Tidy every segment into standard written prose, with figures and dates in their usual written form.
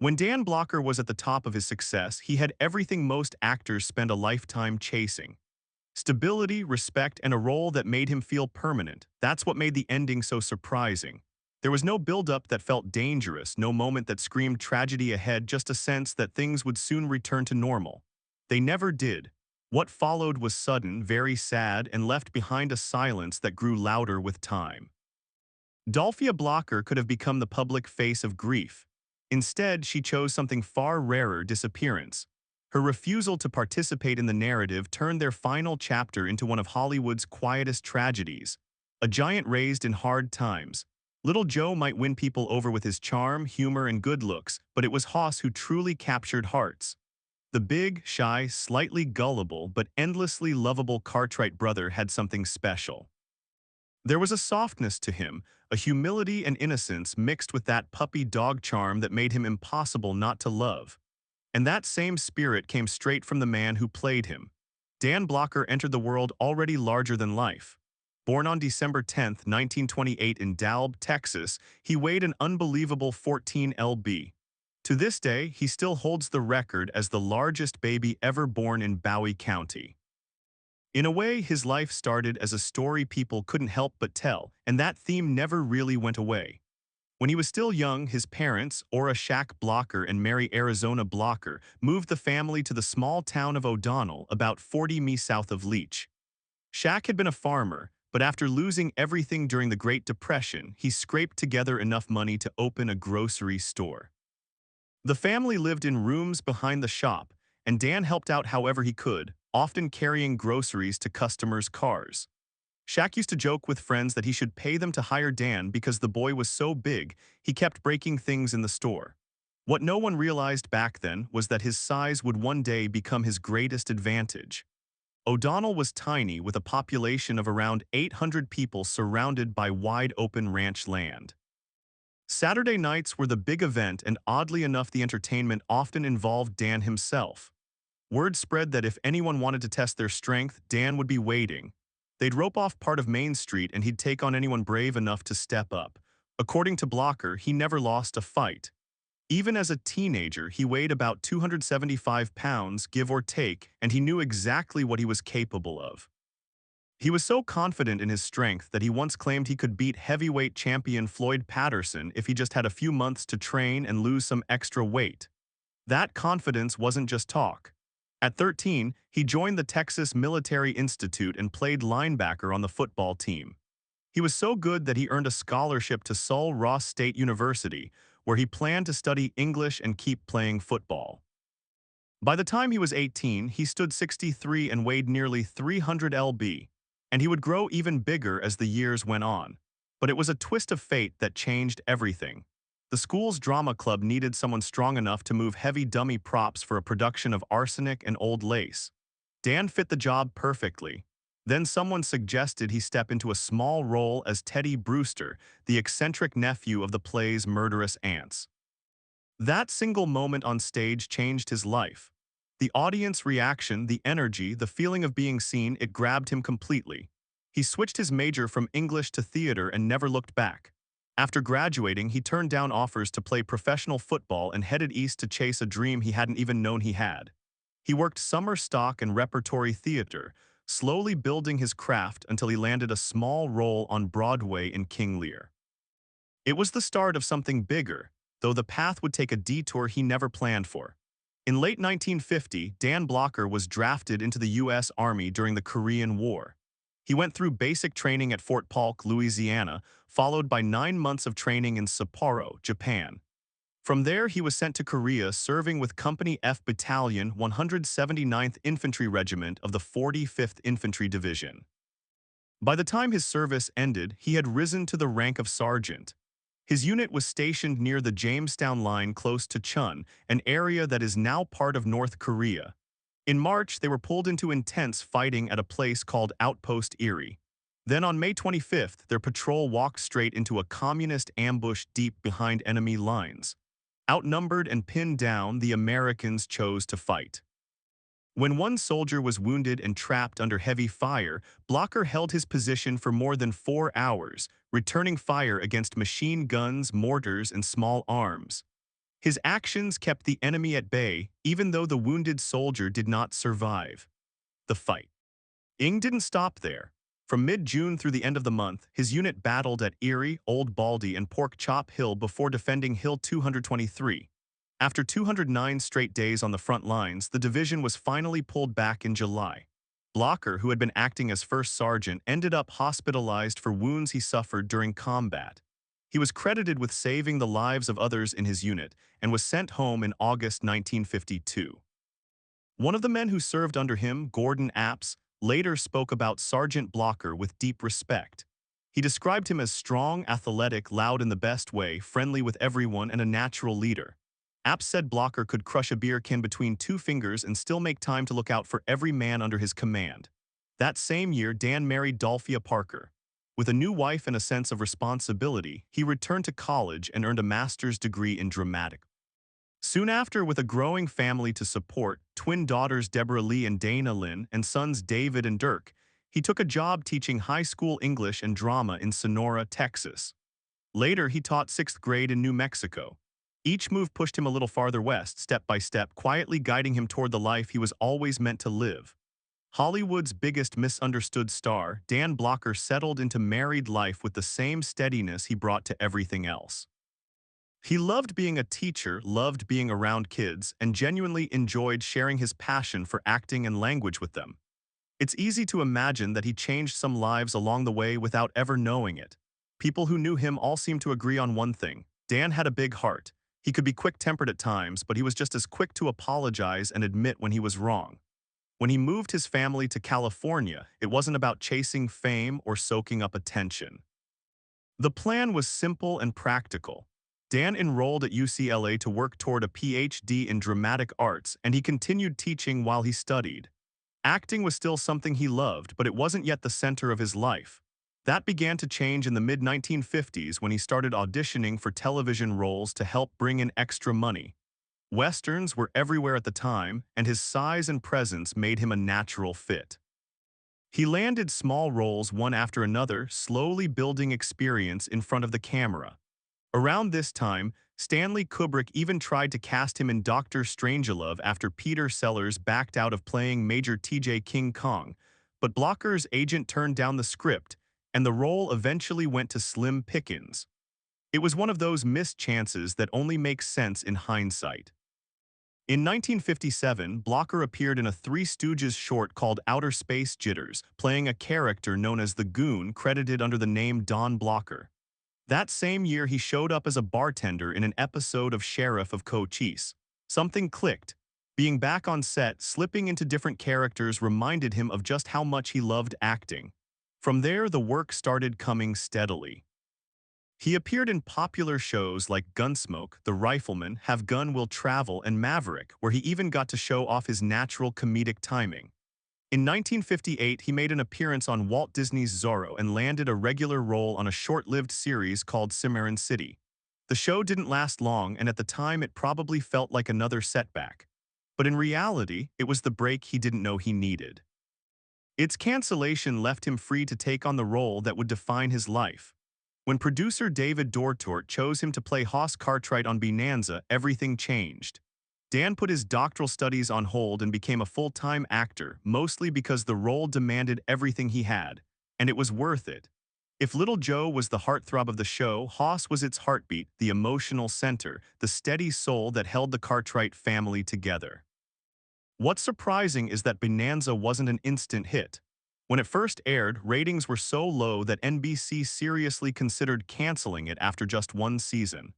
When Dan Blocker was at the top of his success, he had everything most actors spend a lifetime chasing. Stability, respect, and a role that made him feel permanent. That's what made the ending so surprising. There was no build-up that felt dangerous, no moment that screamed tragedy ahead, just a sense that things would soon return to normal. They never did. What followed was sudden, very sad, and left behind a silence that grew louder with time. Dolphia Blocker could have become the public face of grief. Instead, she chose something far rarer: disappearance. Her refusal to participate in the narrative turned their final chapter into one of Hollywood's quietest tragedies. A giant raised in hard times. Little Joe might win people over with his charm, humor, and good looks, but it was Hoss who truly captured hearts. The big, shy, slightly gullible, but endlessly lovable Cartwright brother had something special. There was a softness to him, a humility and innocence mixed with that puppy dog charm that made him impossible not to love. And that same spirit came straight from the man who played him. Dan Blocker entered the world already larger than life. Born on December 10, 1928 in Dalb, Texas, he weighed an unbelievable 14 lb. To this day, he still holds the record as the largest baby ever born in Bowie County. In a way, his life started as a story people couldn't help but tell, and that theme never really went away. When he was still young, his parents, Ora Shack Blocker and Mary Arizona Blocker, moved the family to the small town of O'Donnell, about 40 mi south of Leach. Shack had been a farmer, but after losing everything during the Great Depression, he scraped together enough money to open a grocery store. The family lived in rooms behind the shop, and Dan helped out however he could, often carrying groceries to customers' cars. Shaq used to joke with friends that he should pay them to hire Dan because the boy was so big, he kept breaking things in the store. What no one realized back then was that his size would one day become his greatest advantage. O'Donnell was tiny, with a population of around 800 people surrounded by wide-open ranch land. Saturday nights were the big event, and oddly enough, the entertainment often involved Dan himself. Word spread that if anyone wanted to test their strength, Dan would be waiting. They'd rope off part of Main Street and he'd take on anyone brave enough to step up. According to Blocker, he never lost a fight. Even as a teenager, he weighed about 275 pounds, give or take, and he knew exactly what he was capable of. He was so confident in his strength that he once claimed he could beat heavyweight champion Floyd Patterson if he just had a few months to train and lose some extra weight. That confidence wasn't just talk. At 13, he joined the Texas Military Institute and played linebacker on the football team. He was so good that he earned a scholarship to Sul Ross State University, where he planned to study English and keep playing football. By the time he was 18, he stood 63 and weighed nearly 300 lb, and he would grow even bigger as the years went on. But it was a twist of fate that changed everything. The school's drama club needed someone strong enough to move heavy dummy props for a production of Arsenic and Old Lace. Dan fit the job perfectly. Then someone suggested he step into a small role as Teddy Brewster, the eccentric nephew of the play's murderous aunts. That single moment on stage changed his life. The audience reaction, the energy, the feeling of being seen, it grabbed him completely. He switched his major from English to theater and never looked back. After graduating, he turned down offers to play professional football and headed east to chase a dream he hadn't even known he had. He worked summer stock and repertory theater, slowly building his craft until he landed a small role on Broadway in King Lear. It was the start of something bigger, though the path would take a detour he never planned for. In late 1950, Dan Blocker was drafted into the U.S. Army during the Korean War. He went through basic training at Fort Polk, Louisiana, followed by 9 months of training in Sapporo, Japan. From there, he was sent to Korea, serving with Company F Battalion, 179th Infantry Regiment of the 45th Infantry Division. By the time his service ended, he had risen to the rank of sergeant. His unit was stationed near the Jamestown line close to Chun, an area that is now part of North Korea. In March, they were pulled into intense fighting at a place called Outpost Erie. Then on May 25th, their patrol walked straight into a communist ambush deep behind enemy lines. Outnumbered and pinned down, the Americans chose to fight. When one soldier was wounded and trapped under heavy fire, Blocker held his position for more than 4 hours, returning fire against machine guns, mortars, and small arms. His actions kept the enemy at bay, even though the wounded soldier did not survive. The fight. Ng didn't stop there. From mid-June through the end of the month, his unit battled at Erie, Old Baldy, and Pork Chop Hill before defending Hill 223. After 209 straight days on the front lines, the division was finally pulled back in July. Blocker, who had been acting as first sergeant, ended up hospitalized for wounds he suffered during combat. He was credited with saving the lives of others in his unit and was sent home in August 1952. One of the men who served under him, Gordon Apps, later spoke about Sergeant Blocker with deep respect. He described him as strong, athletic, loud in the best way, friendly with everyone, and a natural leader. Apps said Blocker could crush a beer can between two fingers and still make time to look out for every man under his command. That same year, Dan married Dolphia Parker. With a new wife and a sense of responsibility, he returned to college and earned a master's degree in dramatics. Soon after, with a growing family to support, twin daughters Deborah Lee and Dana Lynn, and sons David and Dirk, he took a job teaching high school English and drama in Sonora, Texas. Later, he taught 6th grade in New Mexico. Each move pushed him a little farther west, step by step, quietly guiding him toward the life he was always meant to live. Hollywood's biggest misunderstood star, Dan Blocker, settled into married life with the same steadiness he brought to everything else. He loved being a teacher, loved being around kids, and genuinely enjoyed sharing his passion for acting and language with them. It's easy to imagine that he changed some lives along the way without ever knowing it. People who knew him all seemed to agree on one thing: Dan had a big heart. He could be quick-tempered at times, but he was just as quick to apologize and admit when he was wrong. When he moved his family to California, it wasn't about chasing fame or soaking up attention. The plan was simple and practical. Dan enrolled at UCLA to work toward a PhD in dramatic arts, and he continued teaching while he studied. Acting was still something he loved, but it wasn't yet the center of his life. That began to change in the mid-1950s when he started auditioning for television roles to help bring in extra money. Westerns were everywhere at the time, and his size and presence made him a natural fit. He landed small roles one after another, slowly building experience in front of the camera. Around this time, Stanley Kubrick even tried to cast him in Dr. Strangelove after Peter Sellers backed out of playing Major T.J. King Kong, but Blocker's agent turned down the script, and the role eventually went to Slim Pickens. It was one of those missed chances that only make sense in hindsight. In 1957, Blocker appeared in a Three Stooges short called Outer Space Jitters, playing a character known as the Goon, credited under the name Don Blocker. That same year, he showed up as a bartender in an episode of Sheriff of Cochise. Something clicked. Being back on set, slipping into different characters reminded him of just how much he loved acting. From there, the work started coming steadily. He appeared in popular shows like Gunsmoke, The Rifleman, Have Gun Will Travel, and Maverick, where he even got to show off his natural comedic timing. In 1958, he made an appearance on Walt Disney's Zorro and landed a regular role on a short-lived series called Cimarron City. The show didn't last long, and at the time it probably felt like another setback. But in reality, it was the break he didn't know he needed. Its cancellation left him free to take on the role that would define his life. When producer David Dortort chose him to play Hoss Cartwright on Bonanza, everything changed. Dan put his doctoral studies on hold and became a full-time actor, mostly because the role demanded everything he had, and it was worth it. If Little Joe was the heartthrob of the show, Hoss was its heartbeat, the emotional center, the steady soul that held the Cartwright family together. What's surprising is that Bonanza wasn't an instant hit. When it first aired, ratings were so low that NBC seriously considered canceling it after just one season.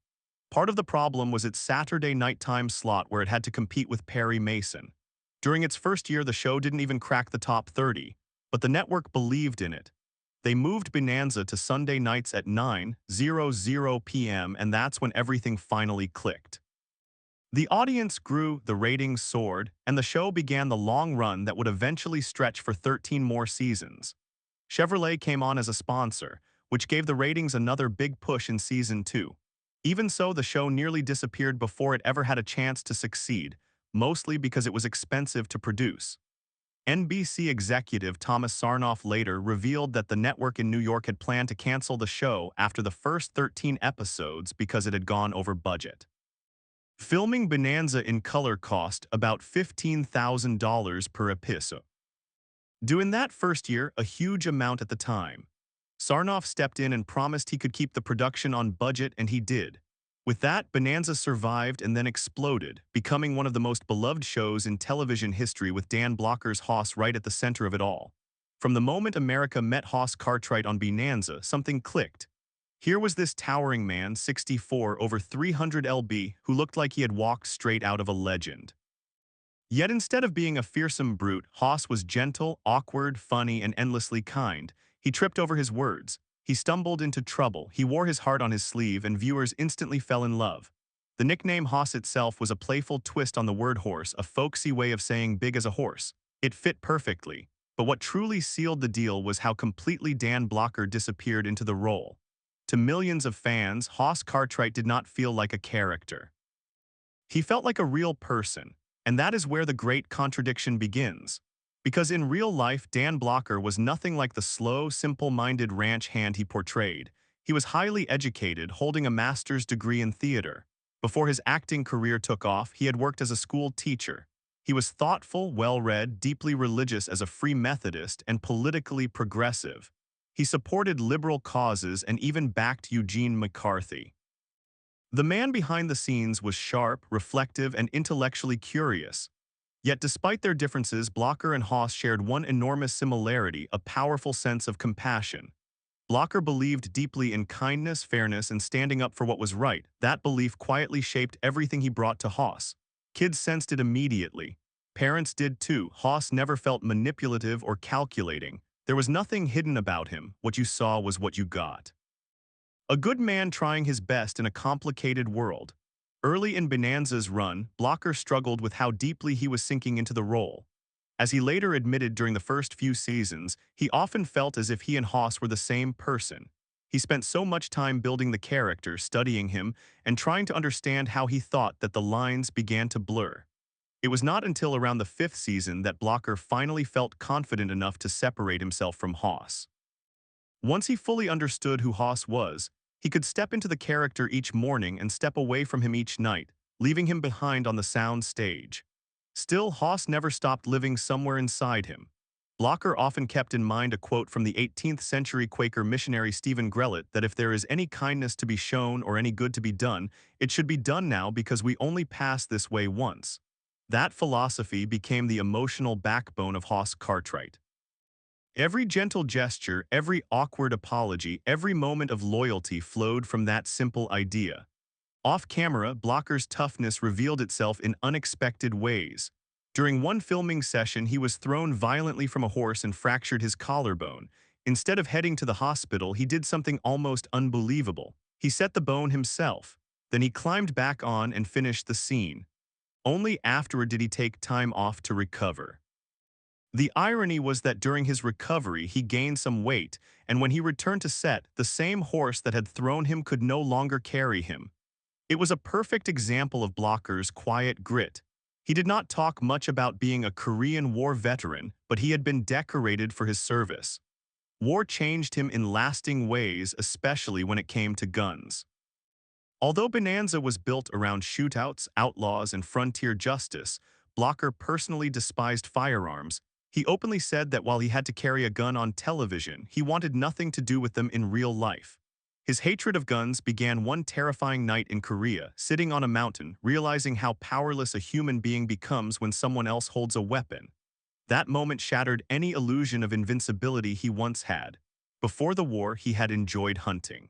Part of the problem was its Saturday nighttime slot, where it had to compete with Perry Mason. During its first year, the show didn't even crack the top 30, but the network believed in it. They moved Bonanza to Sunday nights at 9:00 p.m., and that's when everything finally clicked. The audience grew, the ratings soared, and the show began the long run that would eventually stretch for 13 more seasons. Chevrolet came on as a sponsor, which gave the ratings another big push in season 2. Even so, the show nearly disappeared before it ever had a chance to succeed, mostly because it was expensive to produce. NBC executive Thomas Sarnoff later revealed that the network in New York had planned to cancel the show after the first 13 episodes because it had gone over budget. Filming Bonanza in color cost about $15,000 per episode. Doing that first year, a huge amount at the time. Sarnoff stepped in and promised he could keep the production on budget, and he did. With that, Bonanza survived and then exploded, becoming one of the most beloved shows in television history with Dan Blocker's Hoss right at the center of it all. From the moment America met Hoss Cartwright on Bonanza, something clicked. Here was this towering man, 64, over 300 lb, who looked like he had walked straight out of a legend. Yet instead of being a fearsome brute, Hoss was gentle, awkward, funny, and endlessly kind. He tripped over his words. He stumbled into trouble. He wore his heart on his sleeve, and viewers instantly fell in love. The nickname Hoss itself was a playful twist on the word horse, a folksy way of saying big as a horse. It fit perfectly. But what truly sealed the deal was how completely Dan Blocker disappeared into the role. To millions of fans, Hoss Cartwright did not feel like a character. He felt like a real person. And that is where the great contradiction begins. Because in real life, Dan Blocker was nothing like the slow, simple-minded ranch hand he portrayed. He was highly educated, holding a master's degree in theater. Before his acting career took off, he had worked as a school teacher. He was thoughtful, well-read, deeply religious as a Free Methodist, and politically progressive. He supported liberal causes and even backed Eugene McCarthy. The man behind the scenes was sharp, reflective, and intellectually curious. Yet despite their differences, Blocker and Hoss shared one enormous similarity, a powerful sense of compassion. Blocker believed deeply in kindness, fairness, and standing up for what was right. That belief quietly shaped everything he brought to Hoss. Kids sensed it immediately. Parents did too. Hoss never felt manipulative or calculating. There was nothing hidden about him. What you saw was what you got. A good man trying his best in a complicated world. Early in Bonanza's run, Blocker struggled with how deeply he was sinking into the role. As he later admitted during the first few seasons, he often felt as if he and Hoss were the same person. He spent so much time building the character, studying him, and trying to understand how he thought that the lines began to blur. It was not until around the fifth season that Blocker finally felt confident enough to separate himself from Hoss. Once he fully understood who Hoss was, he could step into the character each morning and step away from him each night, leaving him behind on the sound stage. Still, Hoss never stopped living somewhere inside him. Blocker often kept in mind a quote from the 18th century Quaker missionary Stephen Grellett that if there is any kindness to be shown or any good to be done, it should be done now because we only pass this way once. That philosophy became the emotional backbone of Hoss Cartwright. Every gentle gesture, every awkward apology, every moment of loyalty flowed from that simple idea. Off-camera, Blocker's toughness revealed itself in unexpected ways. During one filming session, he was thrown violently from a horse and fractured his collarbone. Instead of heading to the hospital, he did something almost unbelievable. He set the bone himself. Then he climbed back on and finished the scene. Only afterward did he take time off to recover. The irony was that during his recovery, he gained some weight, and when he returned to set, the same horse that had thrown him could no longer carry him. It was a perfect example of Blocker's quiet grit. He did not talk much about being a Korean War veteran, but he had been decorated for his service. War changed him in lasting ways, especially when it came to guns. Although Bonanza was built around shootouts, outlaws, and frontier justice, Blocker personally despised firearms. He openly said that while he had to carry a gun on television, he wanted nothing to do with them in real life. His hatred of guns began one terrifying night in Korea, sitting on a mountain, realizing how powerless a human being becomes when someone else holds a weapon. That moment shattered any illusion of invincibility he once had. Before the war, he had enjoyed hunting.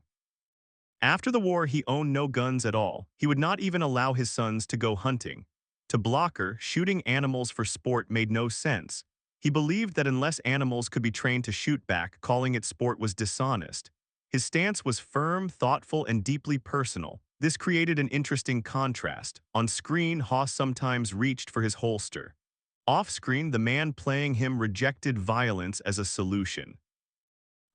After the war, he owned no guns at all. He would not even allow his sons to go hunting. To Blocker, shooting animals for sport made no sense. He believed that unless animals could be trained to shoot back, calling it sport was dishonest. His stance was firm, thoughtful, and deeply personal. This created an interesting contrast. On screen, Hoss sometimes reached for his holster. Off-screen, the man playing him rejected violence as a solution.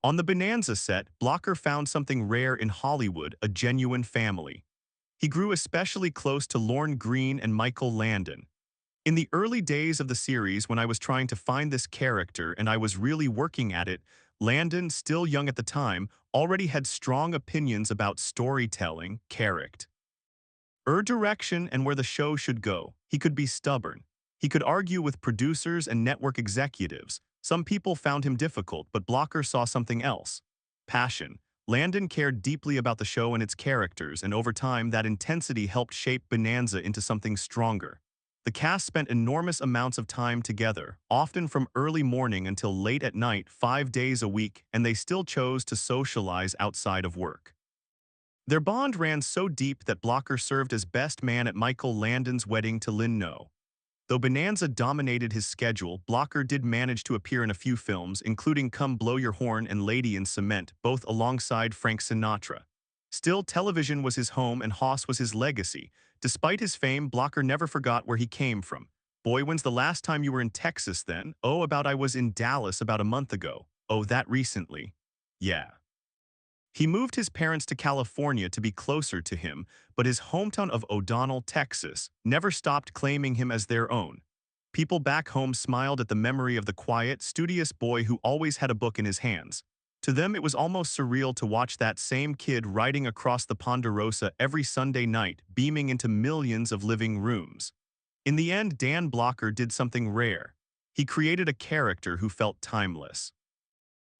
On the Bonanza set, Blocker found something rare in Hollywood, a genuine family. He grew especially close to Lorne Greene and Michael Landon. In the early days of the series, when I was trying to find this character and I was really working at it, Landon, still young at the time, already had strong opinions about storytelling, character. direction and where the show should go. He could be stubborn. He could argue with producers and network executives. Some people found him difficult, but Blocker saw something else. Passion. Landon cared deeply about the show and its characters, and over time that intensity helped shape Bonanza into something stronger. The cast spent enormous amounts of time together, often from early morning until late at night, 5 days a week, and they still chose to socialize outside of work. Their bond ran so deep that Blocker served as best man at Michael Landon's wedding to Lynn No. Though Bonanza dominated his schedule, Blocker did manage to appear in a few films, including Come Blow Your Horn and Lady in Cement, both alongside Frank Sinatra. Still, television was his home and Hoss was his legacy. Despite his fame, Blocker never forgot where he came from. "Boy, when's the last time you were in Texas then?" "Oh, about I was in Dallas about a month ago." "Oh, that recently?" "Yeah." He moved his parents to California to be closer to him, but his hometown of O'Donnell, Texas, never stopped claiming him as their own. People back home smiled at the memory of the quiet, studious boy who always had a book in his hands. To them, it was almost surreal to watch that same kid riding across the Ponderosa every Sunday night, beaming into millions of living rooms. In the end, Dan Blocker did something rare. He created a character who felt timeless.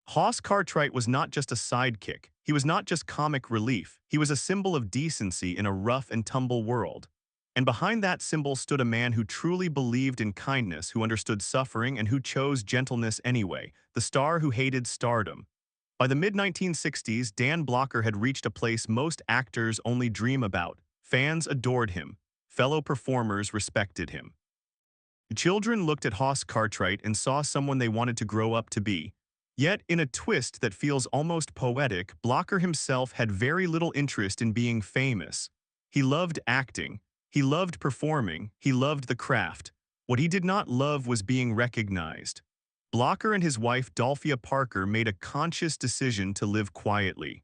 Hoss Cartwright was not just a sidekick. He was not just comic relief. He was a symbol of decency in a rough and tumble world. And behind that symbol stood a man who truly believed in kindness, who understood suffering, and who chose gentleness anyway, the star who hated stardom. By the mid-1960s, Dan Blocker had reached a place most actors only dream about. Fans adored him. Fellow performers respected him. Children looked at Hoss Cartwright and saw someone they wanted to grow up to be. Yet, in a twist that feels almost poetic, Blocker himself had very little interest in being famous. He loved acting. He loved performing. He loved the craft. What he did not love was being recognized. Blocker and his wife, Dolphia Parker, made a conscious decision to live quietly.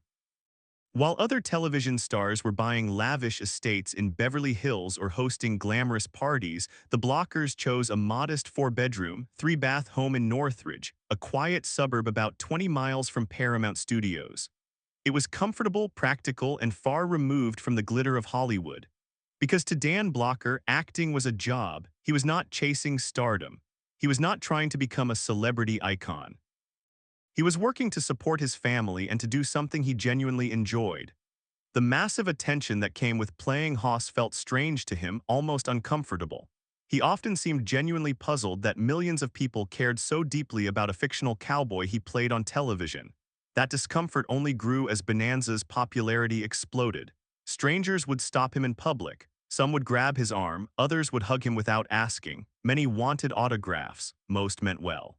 While other television stars were buying lavish estates in Beverly Hills or hosting glamorous parties, the Blockers chose a modest 4-bedroom, 3-bath home in Northridge, a quiet suburb about 20 miles from Paramount Studios. It was comfortable, practical, and far removed from the glitter of Hollywood. Because to Dan Blocker, acting was a job. He was not chasing stardom. He was not trying to become a celebrity icon. He was working to support his family and to do something he genuinely enjoyed. The massive attention that came with playing Hoss felt strange to him, almost uncomfortable. He often seemed genuinely puzzled that millions of people cared so deeply about a fictional cowboy he played on television. That discomfort only grew as Bonanza's popularity exploded. Strangers would stop him in public. Some would grab his arm, others would hug him without asking. Many wanted autographs, most meant well.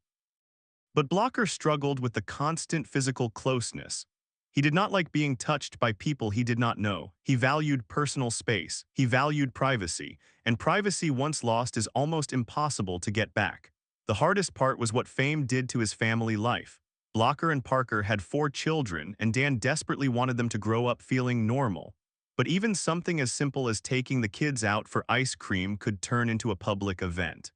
But Blocker struggled with the constant physical closeness. He did not like being touched by people he did not know. He valued personal space. He valued privacy. And privacy once lost is almost impossible to get back. The hardest part was what fame did to his family life. Blocker and Parker had 4 children, and Dan desperately wanted them to grow up feeling normal. But even something as simple as taking the kids out for ice cream could turn into a public event.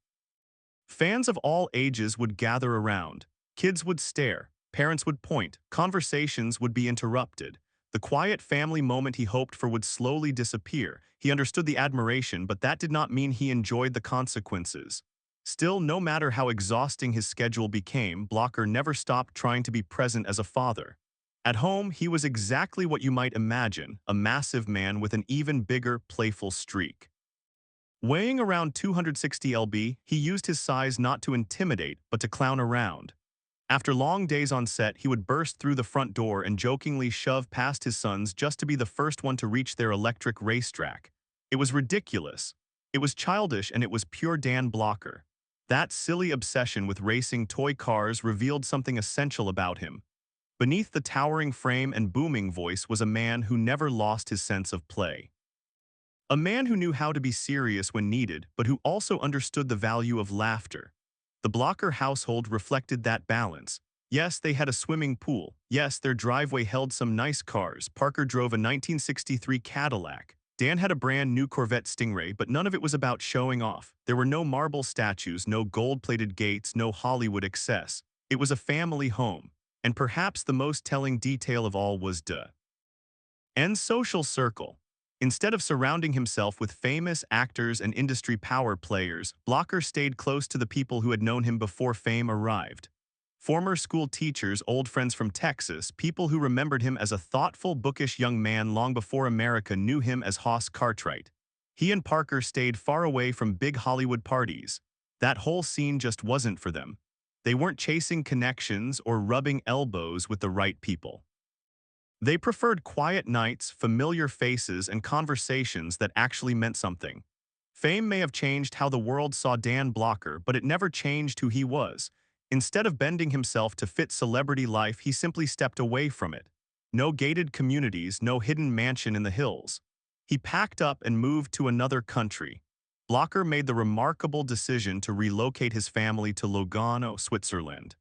Fans of all ages would gather around. Kids would stare, parents would point, conversations would be interrupted. The quiet family moment he hoped for would slowly disappear. He understood the admiration, but that did not mean he enjoyed the consequences. Still, no matter how exhausting his schedule became, Blocker never stopped trying to be present as a father. At home, he was exactly what you might imagine, a massive man with an even bigger, playful streak. Weighing around 260 lb, he used his size not to intimidate, but to clown around. After long days on set, he would burst through the front door and jokingly shove past his sons just to be the first one to reach their electric racetrack. It was ridiculous. It was childish, and it was pure Dan Blocker. That silly obsession with racing toy cars revealed something essential about him. Beneath the towering frame and booming voice was a man who never lost his sense of play. A man who knew how to be serious when needed, but who also understood the value of laughter. The Blocker household reflected that balance. Yes, they had a swimming pool. Yes, their driveway held some nice cars. Parker drove a 1963 Cadillac. Dan had a brand new Corvette Stingray, but none of it was about showing off. There were no marble statues, no gold-plated gates, no Hollywood excess. It was a family home. And perhaps the most telling detail of all was N social circle. Instead of surrounding himself with famous actors and industry power players, Blocker stayed close to the people who had known him before fame arrived. Former school teachers, old friends from Texas, people who remembered him as a thoughtful, bookish young man long before America knew him as Hoss Cartwright. He and Parker stayed far away from big Hollywood parties. That whole scene just wasn't for them. They weren't chasing connections or rubbing elbows with the right people. They preferred quiet nights, familiar faces, and conversations that actually meant something. Fame may have changed how the world saw Dan Blocker, but it never changed who he was. Instead of bending himself to fit celebrity life, he simply stepped away from it. No gated communities, no hidden mansion in the hills. He packed up and moved to another country. Blocker made the remarkable decision to relocate his family to Lugano, Switzerland.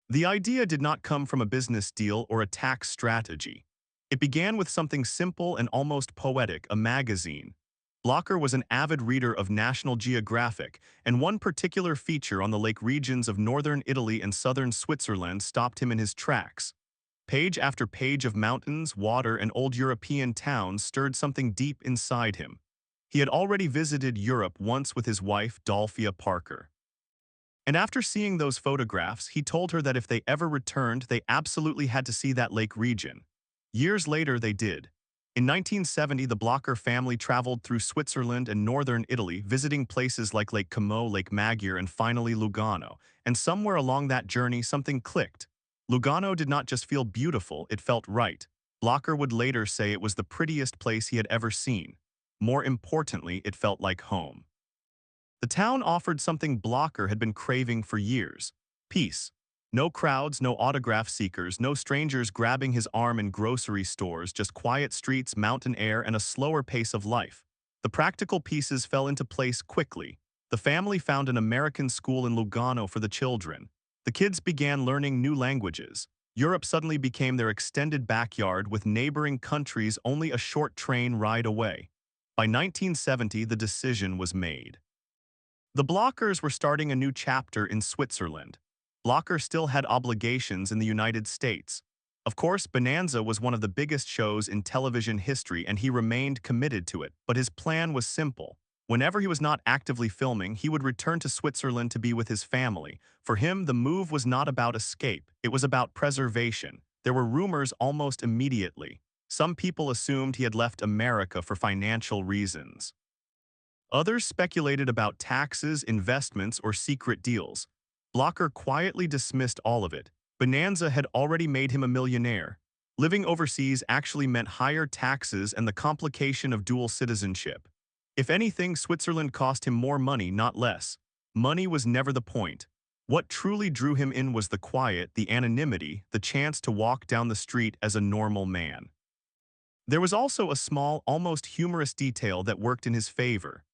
The idea did not come from a business deal or a tax strategy. It began with something simple and almost poetic, a magazine. Blocker was an avid reader of National Geographic, and one particular feature on the lake regions of northern Italy and southern Switzerland stopped him in his tracks. Page after page of mountains, water, and old European towns stirred something deep inside him. He had already visited Europe once with his wife, Dolphia Parker. And after seeing those photographs, he told her that if they ever returned, they absolutely had to see that lake region. Years later, they did. In 1970, the Blocker family traveled through Switzerland and northern Italy, visiting places like Lake Como, Lake Maggiore, and finally Lugano. And somewhere along that journey, something clicked. Lugano did not just feel beautiful, it felt right. Blocker would later say it was the prettiest place he had ever seen. More importantly, it felt like home. The town offered something Blocker had been craving for years: peace. No crowds, no autograph seekers, no strangers grabbing his arm in grocery stores, just quiet streets, mountain air, and a slower pace of life. The practical pieces fell into place quickly. The family found an American school in Lugano for the children. The kids began learning new languages. Europe suddenly became their extended backyard, with neighboring countries only a short train ride away. By 1970, the decision was made. The Blockers were starting a new chapter in Switzerland. Blocker still had obligations in the United States. Of course, Bonanza was one of the biggest shows in television history, and he remained committed to it, but his plan was simple. Whenever he was not actively filming, he would return to Switzerland to be with his family. For him, the move was not about escape, it was about preservation. There were rumors almost immediately. Some people assumed he had left America for financial reasons. Others speculated about taxes, investments, or secret deals. Blocker quietly dismissed all of it. Bonanza had already made him a millionaire. Living overseas actually meant higher taxes and the complication of dual citizenship. If anything, Switzerland cost him more money, not less. Money was never the point. What truly drew him in was the quiet, the anonymity, the chance to walk down the street as a normal man. There was also a small, almost humorous detail that worked in his favor.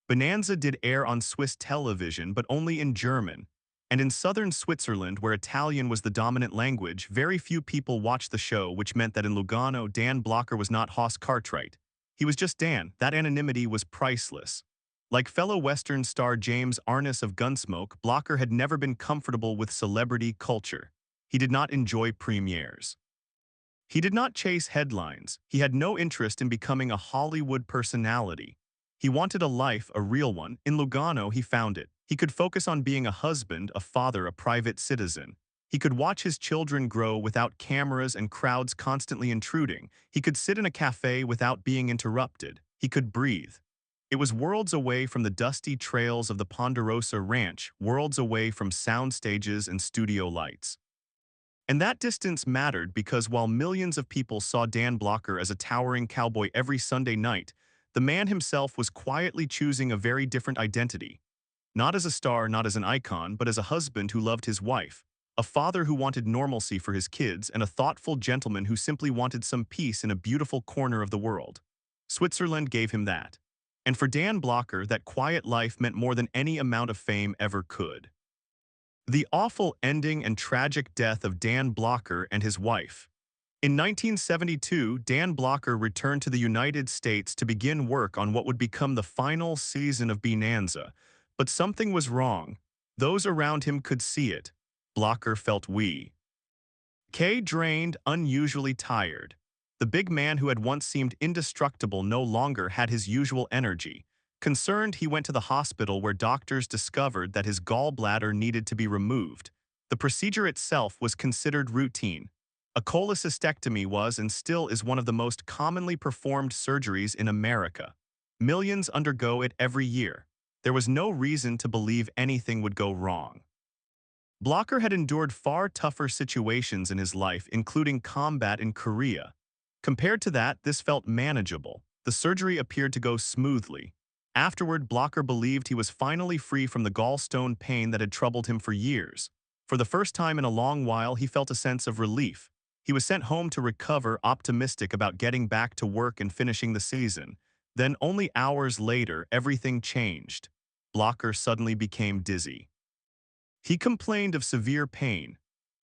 Bonanza did air on Swiss television, but only in German. And in southern Switzerland, where Italian was the dominant language, very few people watched the show, which meant that in Lugano, Dan Blocker was not Hoss Cartwright. He was just Dan. That anonymity was priceless. Like fellow Western star James Arness of Gunsmoke, Blocker had never been comfortable with celebrity culture. He did not enjoy premieres. He did not chase headlines. He had no interest in becoming a Hollywood personality. He wanted a life, a real one. In Lugano, he found it. He could focus on being a husband, a father, a private citizen. He could watch his children grow without cameras and crowds constantly intruding. He could sit in a cafe without being interrupted. He could breathe. It was worlds away from the dusty trails of the Ponderosa Ranch, worlds away from sound stages and studio lights. And that distance mattered because while millions of people saw Dan Blocker as a towering cowboy every Sunday night, the man himself was quietly choosing a very different identity. Not as a star, not as an icon, but as a husband who loved his wife, a father who wanted normalcy for his kids, and a thoughtful gentleman who simply wanted some peace in a beautiful corner of the world. Switzerland gave him that. And for Dan Blocker, that quiet life meant more than any amount of fame ever could. The awful ending and tragic death of Dan Blocker and his wife. In 1972, Dan Blocker returned to the United States to begin work on what would become the final season of Bonanza. But something was wrong. Those around him could see it. Blocker felt weak, drained, unusually tired. The big man who had once seemed indestructible no longer had his usual energy. Concerned, he went to the hospital where doctors discovered that his gallbladder needed to be removed. The procedure itself was considered routine. A cholecystectomy was and still is one of the most commonly performed surgeries in America. Millions undergo it every year. There was no reason to believe anything would go wrong. Blocker had endured far tougher situations in his life, including combat in Korea. Compared to that, this felt manageable. The surgery appeared to go smoothly. Afterward, Blocker believed he was finally free from the gallstone pain that had troubled him for years. For the first time in a long while, he felt a sense of relief. He was sent home to recover, optimistic about getting back to work and finishing the season. Then, only hours later, everything changed. Blocker suddenly became dizzy. He complained of severe pain.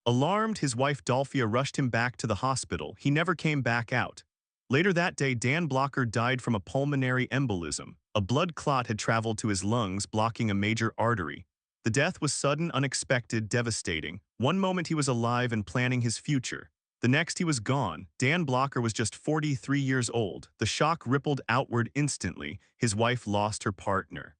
Alarmed, his wife Dolphia rushed him back to the hospital. He never came back out. Later that day, Dan Blocker died from a pulmonary embolism. A blood clot had traveled to his lungs, blocking a major artery. The death was sudden, unexpected, devastating. One moment he was alive and planning his future. The next he was gone. Dan Blocker was just 43 years old. The shock rippled outward instantly. His wife lost her partner.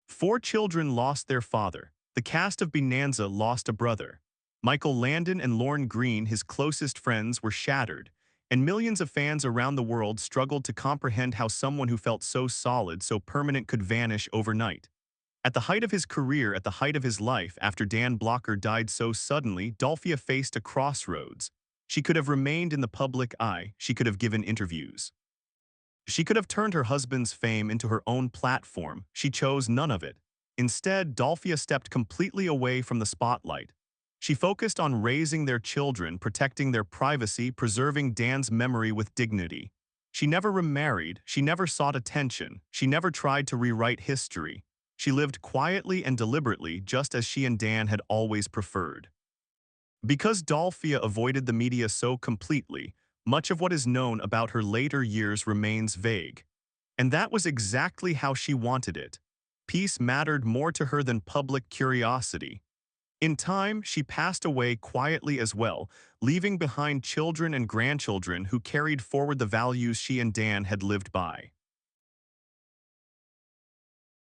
4 children lost their father. The cast of Bonanza lost a brother. Michael Landon and Lorne Green, his closest friends, were shattered, and millions of fans around the world struggled to comprehend how someone who felt so solid, so permanent could vanish overnight. At the height of his career, at the height of his life, after Dan Blocker died so suddenly, Dolphia faced a crossroads. She could have remained in the public eye. She could have given interviews. She could have turned her husband's fame into her own platform. She chose none of it. Instead, Dolphia stepped completely away from the spotlight. She focused on raising their children, protecting their privacy, preserving Dan's memory with dignity. She never remarried. She never sought attention. She never tried to rewrite history. She lived quietly and deliberately, just as she and Dan had always preferred. Because Dolphia avoided the media so completely, much of what is known about her later years remains vague. And that was exactly how she wanted it. Peace mattered more to her than public curiosity. In time, she passed away quietly as well, leaving behind children and grandchildren who carried forward the values she and Dan had lived by.